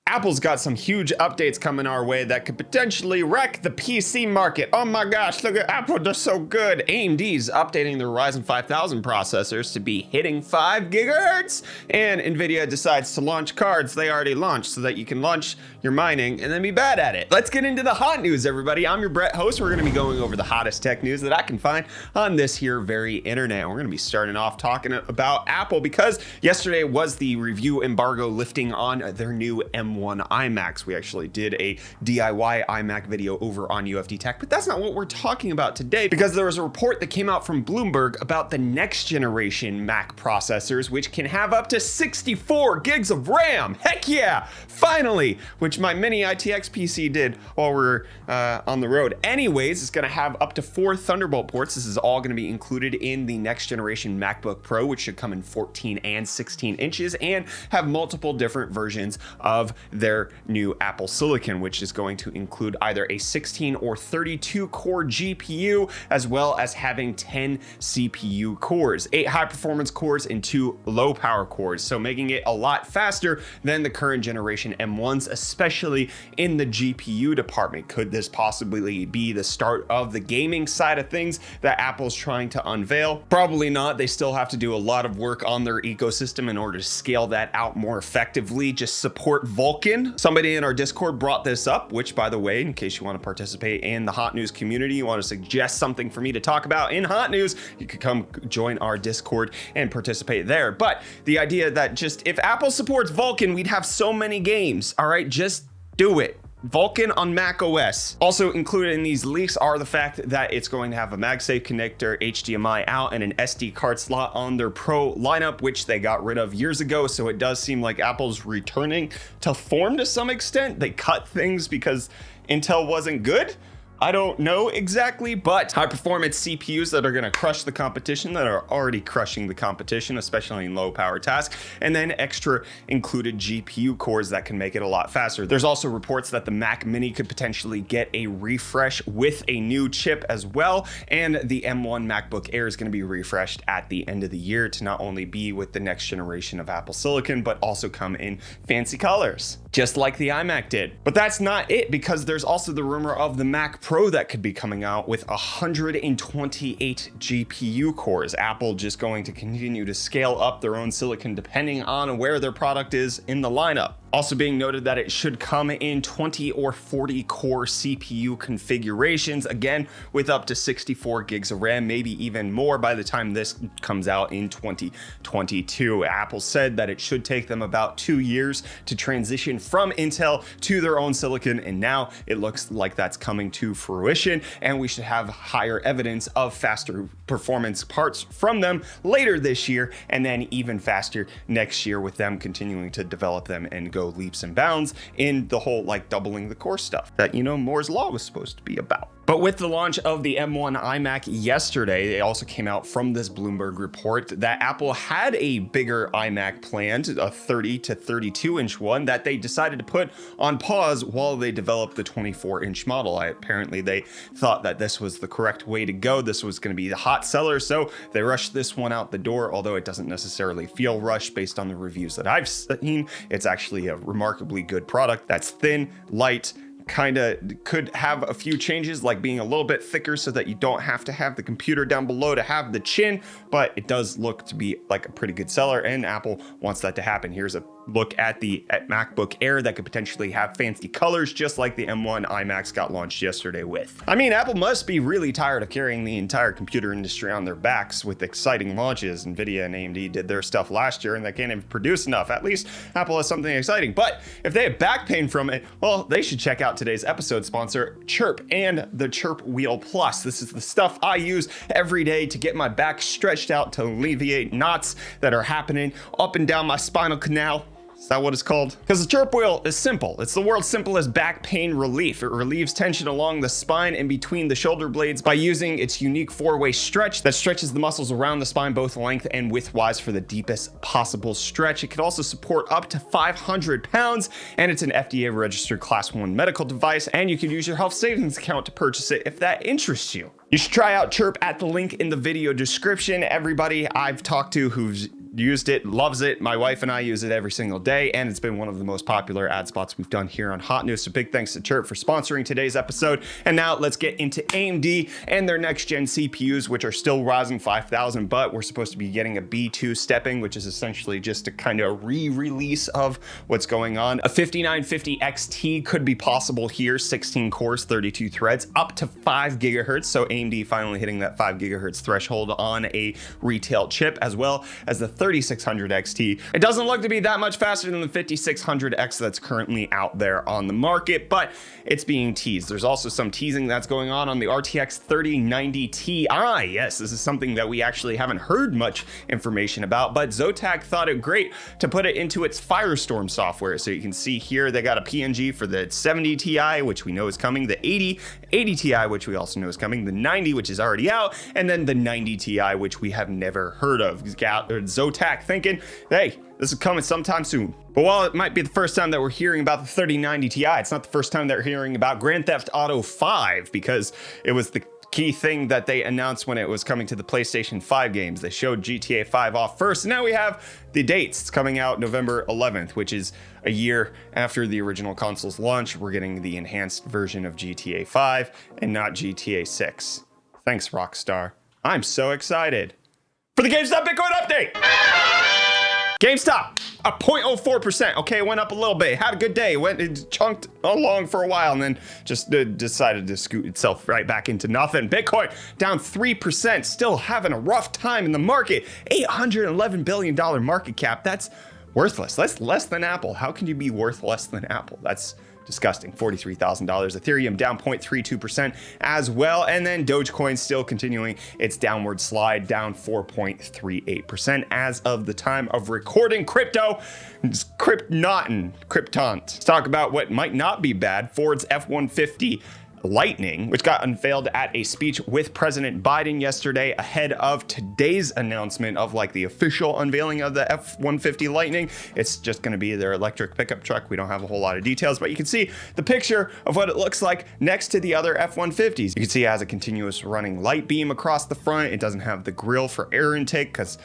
Apple's got some huge updates coming our way that could potentially wreck the PC market. Oh my gosh, look at Apple, they're so good. AMD's updating their Ryzen 5000 processors to be hitting 5 gigahertz. And Nvidia decides to launch cards they already launched so that you can launch your mining and then be bad at it. Let's get into the hot news, everybody. I'm your Brett host. We're gonna be going over the hottest tech news that I can find on this here very internet. We're gonna be starting off talking about Apple because yesterday was the review embargo lifting on their new M1 iMacs. We actually did a DIY iMac video over on UFD Tech, but that's not what we're talking about today because there was a report that came out from Bloomberg about the next generation Mac processors, which can have up to 64 gigs of RAM. Heck yeah, finally, which my mini ITX PC did while we're on the road. Anyways, it's gonna have up to 4 Thunderbolt ports. This is all gonna be included in the next generation MacBook Pro, which should come in 14 and 16 inches and have multiple different versions of their new Apple Silicon, which is going to include either a 16 or 32 core GPU, as well as having 10 CPU cores, 8 high performance cores and 2 low power cores. So making it a lot faster than the current generation M1s, especially in the GPU department. Could this possibly be the start of the gaming side of things that Apple's trying to unveil? Probably not. They still have to do a lot of work on their ecosystem in order to scale that out more effectively. Just support Vulkan. Somebody in our Discord brought this up, which, by the way, in case you want to participate in the hot news community, you want to suggest something for me to talk about in hot news, you could come join our Discord and participate there. But the idea that just if Apple supports Vulkan, we'd have so many games. All right, just do it. Vulkan on Mac OS. Also included in these leaks are the fact that it's going to have a MagSafe connector, HDMI out, and an SD card slot on their Pro lineup, which they got rid of years ago. So it does seem like Apple's returning to form to some extent. They cut things because Intel wasn't good. I don't know exactly, but high performance CPUs that are gonna crush the competition, that are already crushing the competition, especially in low power tasks, and then extra included GPU cores that can make it a lot faster. There's also reports that the Mac Mini could potentially get a refresh with a new chip as well, and the M1 MacBook Air is gonna be refreshed at the end of the year to not only be with the next generation of Apple Silicon, but also come in fancy colors, just like the iMac did. But that's not it, because there's also the rumor of the Mac Pro that could be coming out with 128 GPU cores. Apple just going to continue to scale up their own silicon depending on where their product is in the lineup. Also being noted that it should come in 20 or 40 core CPU configurations, again, with up to 64 gigs of RAM, maybe even more by the time this comes out in 2022. Apple said that it should take them about 2 years to transition from Intel to their own silicon, and now it looks like that's coming to fruition, and we should have higher evidence of faster performance parts from them later this year, and then even faster next year with them continuing to develop them and go leaps and bounds in the whole like doubling the core stuff that, you know, Moore's Law was supposed to be about. But with the launch of the M1 iMac yesterday, it also came out from this Bloomberg report that Apple had a bigger iMac planned, a 30 to 32 inch one that they decided to put on pause while they developed the 24-inch model. Apparently they thought that this was the correct way to go. This was going to be the hot seller, so they rushed this one out the door, although it doesn't necessarily feel rushed based on the reviews that I've seen. It's actually a remarkably good product that's thin, light, kind of could have a few changes like being a little bit thicker so that you don't have to have the computer down below to have the chin, but it does look to be like a pretty good seller, and Apple wants that to happen. Here's a look at the MacBook Air that could potentially have fancy colors just like the M1 iMacs got launched yesterday with. I mean, Apple must be really tired of carrying the entire computer industry on their backs with exciting launches. Nvidia and AMD did their stuff last year and they can't even produce enough. At least Apple has something exciting, but if they have back pain from it, well, they should check out today's episode sponsor, Chirp, and the Chirp Wheel Plus. This is the stuff I use every day to get my back stretched out to alleviate knots that are happening up and down my spinal canal. Is that what it's called? Because the Chirp Wheel is simple. It's the world's simplest back pain relief. It relieves tension along the spine and between the shoulder blades by using its unique 4-way stretch that stretches the muscles around the spine both length and width-wise for the deepest possible stretch. It can also support up to 500 pounds, and it's an FDA-registered Class 1 medical device, and you can use your health savings account to purchase it if that interests you. You should try out Chirp at the link in the video description. Everybody I've talked to who's used it, loves it. My wife and I use it every single day, and it's been one of the most popular ad spots we've done here on Hot News. So big thanks to Chirp for sponsoring today's episode. And now let's get into AMD and their next gen CPUs, which are still Ryzen 5000, but we're supposed to be getting a B2 stepping, which is essentially just a kind of re-release of what's going on. A 5950 XT could be possible here, 16 cores, 32 threads, up to 5 gigahertz. So AMD finally hitting that 5 gigahertz threshold on a retail chip, as well as the 3600 XT. It doesn't look to be that much faster than the 5600X that's currently out there on the market, but it's being teased. There's also some teasing that's going on the RTX 3090 Ti. Yes, this is something that we actually haven't heard much information about, but Zotac thought it great to put it into its Firestorm software. So you can see here they got a PNG for the 70 Ti, which we know is coming, the 80 Ti, which we also know is coming, the 90, which is already out, and then the 90 Ti, which we have never heard of. Zotac thinking, hey, this is coming sometime soon. But while it might be the first time that we're hearing about the 3090 Ti, it's not the first time that we're hearing about Grand Theft Auto 5, because it was the key thing that they announced when it was coming to the PlayStation 5 games. They showed GTA 5 off first, and now we have the dates. It's coming out November 11th, which is a year after the original console's launch. We're getting the enhanced version of GTA 5 and not GTA 6. Thanks, Rockstar. I'm so excited. For the GameStop Bitcoin update! GameStop, a 0.04%. Okay, it went up a little bit. Had a good day. It chunked along for a while and then just decided to scoot itself right back into nothing. Bitcoin down 3%. Still having a rough time in the market. $811 billion market cap. That's worthless. That's less than Apple. How can you be worth less than Apple? That's disgusting. $43,000. Ethereum down 0.32% as well. And then Dogecoin still continuing its downward slide, down 4.38% as of the time of recording. Crypto, Krypton. Let's talk about what might not be bad. Ford's F-150 Lightning, which got unveiled at a speech with President Biden yesterday ahead of today's announcement of like the official unveiling of the F-150 Lightning. It's just going to be their electric pickup truck. We don't have a whole lot of details, but you can see the picture of what it looks like next to the other F-150s. You can see it has a continuous running light beam across the front. It doesn't have the grill for air intake because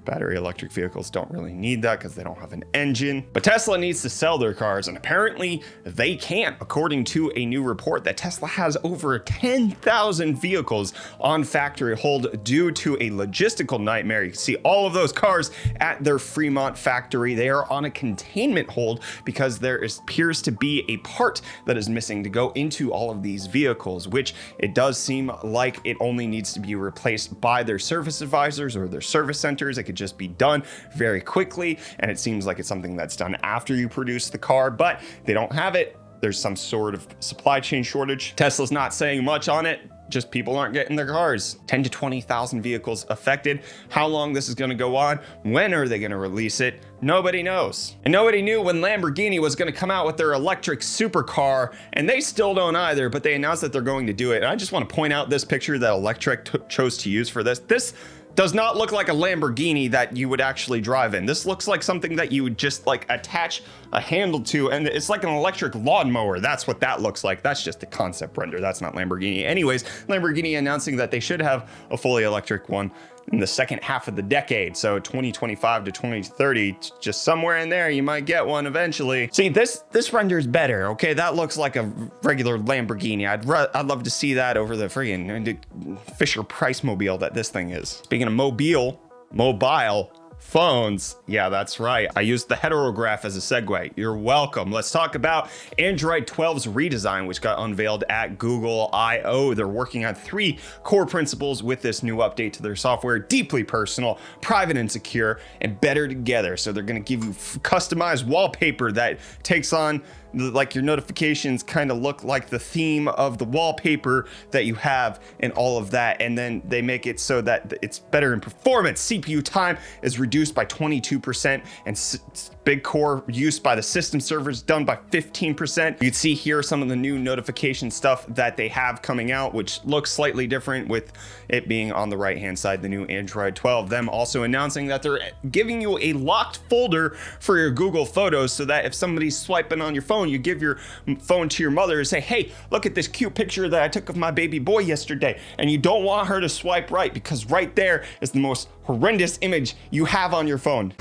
battery electric vehicles don't really need that because they don't have an engine. But Tesla needs to sell their cars, and apparently they can't, according to a new report that Tesla has over 10,000 vehicles on factory hold due to a logistical nightmare. You can see all of those cars at their Fremont factory. They are on a containment hold because there appears to be a part that is missing to go into all of these vehicles, which it does seem like it only needs to be replaced by their service advisors or their service centers. It could just be done very quickly, and it seems like it's something that's done after you produce the car, but they don't have it. There's some sort of supply chain shortage. Tesla's not saying much on it, just people aren't getting their cars. 10 to 20,000 vehicles affected. How long this is going to go on? When are they going to release it? Nobody knows. And nobody knew when Lamborghini was going to come out with their electric supercar, and they still don't either, but they announced that they're going to do it. And I just want to point out this picture that Electric chose to use for this. This does not look like a Lamborghini that you would actually drive in. This looks like something that you would just like attach a handle to, and it's like an electric lawnmower. That's what that looks like. That's just a concept render. That's not Lamborghini. Anyways, Lamborghini announcing that they should have a fully electric one in the second half of the decade. So 2025 to 2030, just somewhere in there, you might get one eventually. See, this renders better. Okay, that looks like a regular Lamborghini. I'd love to see that over the friggin' Fisher Price mobile that this thing is. Speaking of mobile phones. Yeah, that's right. I used the heterograph as a segue. You're welcome. Let's talk about Android 12's redesign, which got unveiled at Google I/O. They're working on 3 core principles with this new update to their software: deeply personal, private and secure, and better together. So they're going to give you customized wallpaper that takes on like your notifications kind of look like the theme of the wallpaper that you have and all of that. And then they make it so that it's better in performance. CPU time is reduced by 22%, and big core use by the system servers done by 15%. You can see here some of the new notification stuff that they have coming out, which looks slightly different with it being on the right hand side, the new Android 12. Them also announcing that they're giving you a locked folder for your Google Photos, so that if somebody's swiping on your phone, you give your phone to your mother and say, hey, look at this cute picture that I took of my baby boy yesterday. And you don't want her to swipe right, because right there is the most horrendous image you have on your phone.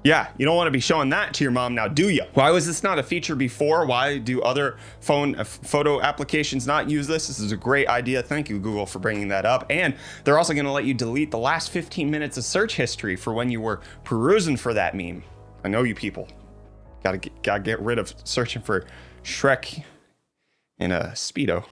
Yeah, you don't want to be showing that to your mom now, do you? Why was this not a feature before? Why do other photo applications not use this? This is a great idea. Thank you, Google, for bringing that up. And they're also going to let you delete the last 15 minutes of search history for when you were perusing for that meme. I know you people. Gotta get rid of searching for Shrek in a Speedo.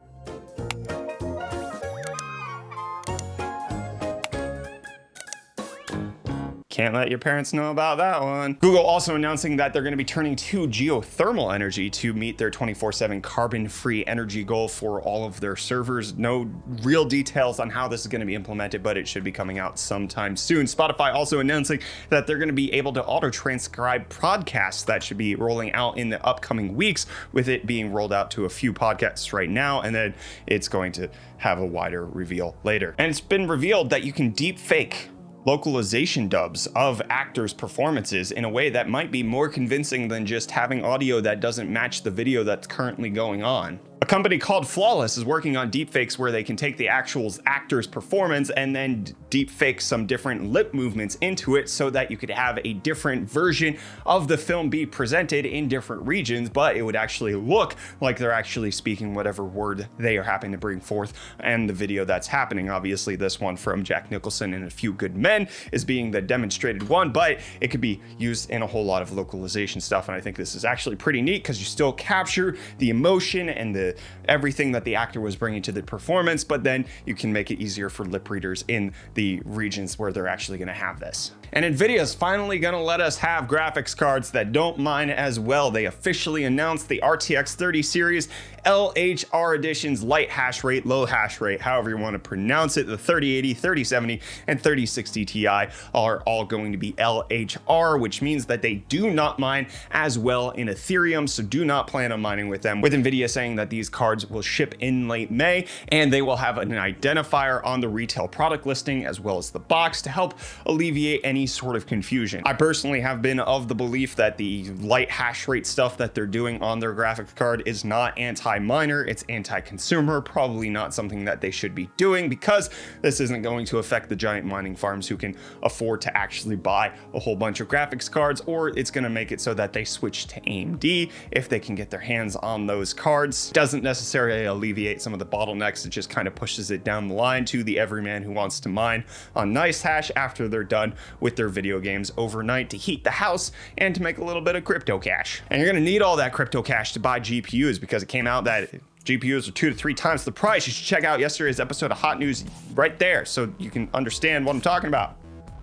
Can't let your parents know about that one. Google also announcing that they're going to be turning to geothermal energy to meet their 24/7 carbon-free energy goal for all of their servers. No real details on how this is going to be implemented, but it should be coming out sometime soon. Spotify also announcing that they're going to be able to auto-transcribe podcasts. That should be rolling out in the upcoming weeks, with it being rolled out to a few podcasts right now, and then it's going to have a wider reveal later. And it's been revealed that you can deep fake localization dubs of actors' performances in a way that might be more convincing than just having audio that doesn't match the video that's currently going on. A company called Flawless is working on deepfakes where they can take the actual actor's performance and then deepfake some different lip movements into it so that you could have a different version of the film be presented in different regions, but it would actually look like they're actually speaking whatever word they are happening to bring forth and the video that's happening. Obviously, this one from Jack Nicholson and A Few Good Men is being the demonstrated one, but it could be used in a whole lot of localization stuff, and I think this is actually pretty neat because you still capture the emotion and the everything that the actor was bringing to the performance, but then you can make it easier for lip readers in the regions where they're actually going to have this. And Nvidia is finally going to let us have graphics cards that don't mine as well. They officially announced the RTX 30 series LHR editions, light hash rate, low hash rate, however you want to pronounce it. The 3080, 3070, and 3060 Ti are all going to be LHR, which means that they do not mine as well in Ethereum, so do not plan on mining with them. With Nvidia saying that these cards will ship in late May, and they will have an identifier on the retail product listing as well as the box to help alleviate any sort of confusion. I personally have been of the belief that the light hash rate stuff that they're doing on their graphics card is not anti-miner, it's anti-consumer, probably not something that they should be doing because this isn't going to affect the giant mining farms who can afford to actually buy a whole bunch of graphics cards, or it's going to make it so that they switch to AMD if they can get their hands on those cards. Doesn't necessarily alleviate some of the bottlenecks, it just kind of pushes it down the line to the everyman who wants to mine on nice hash after they're done with their video games overnight to heat the house and to make a little bit of crypto cash. And you're going to need all that crypto cash to buy GPUs because it came out that GPUs are 2 to 3 times the price. You should check out yesterday's episode of Hot News right there so you can understand what I'm talking about.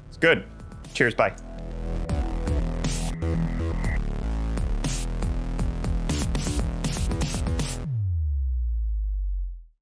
It's good. Cheers, bye.